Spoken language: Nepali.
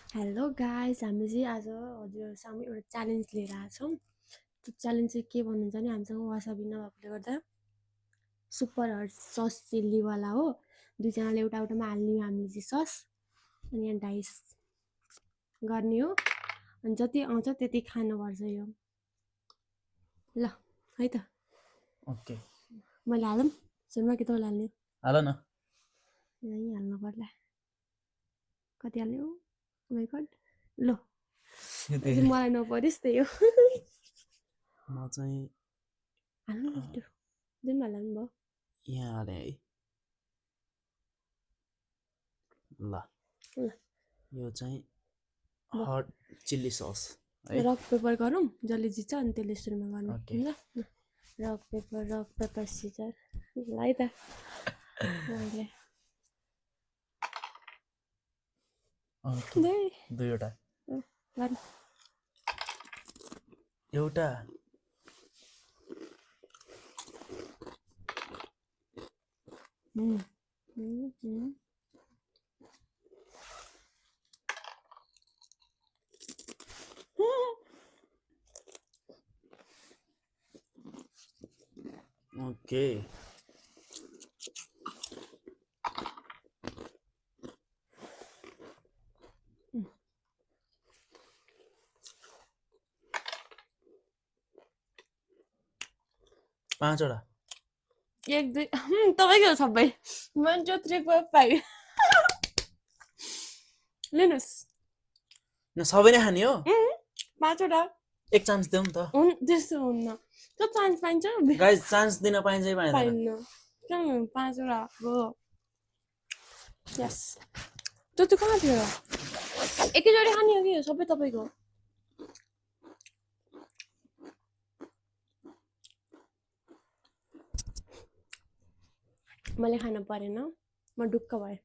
हेलो गाइस हामी चाहिँ आज हजुरहरूसँग एउटा च्यालेन्ज लिएर आएको छौँ। त्यो च्यालेन्ज चाहिँ के भन्नुहुन्छ भने हामीसँग वासाबी नभएकोले गर्दा सुपर हट सस चिल्लीवाला हो। दुईजनाले एउटा एउटामा हाल्ने हो हामीले चाहिँ सस अनि यहाँ डाइस गर्ने हो अनि जति आउँछ त्यति खानुपर्छ यो। ल है त ओके मैले हालौँ सुरुमा कि तँले हाल्ने? हाल न यहीँ हाल्नु पर्ला। कति हाल्ने हो माइ गड। ल यो मलाई नपरिस् त्यही हो। म चाहिँ हाल्नु न त्यो जुन हाल्नु भयो। यहाँ हालेँ है ल ल यो चाहिँ ल हट चिल्ली सस है रक पेपर गरौँ जसले जित्छ अनि त्यसले सुरुमा गर्ने ओके। ल रक पेपर सिजर ल है त मैले ओके दुईवटा गर्नु एउटा ओके पाँचवटा एक दुई तपाईँको सबै 1 2 3 4 5 लिनुहोस् न सबै नै खाने हो 5वटा एक चान्स देऊ नि त त्यस्तो हुन्न त्यो चान्स पाइन्छ गाइस चान्स दिन पाइन्छ कि पाइँदैन पाइन्न किन 5वटा हो यस त्यो कहाँ थियो एकैचोटि खाने हो कि यो सबै तपाईँको मैले खानु परेन म ढुक्क भएँ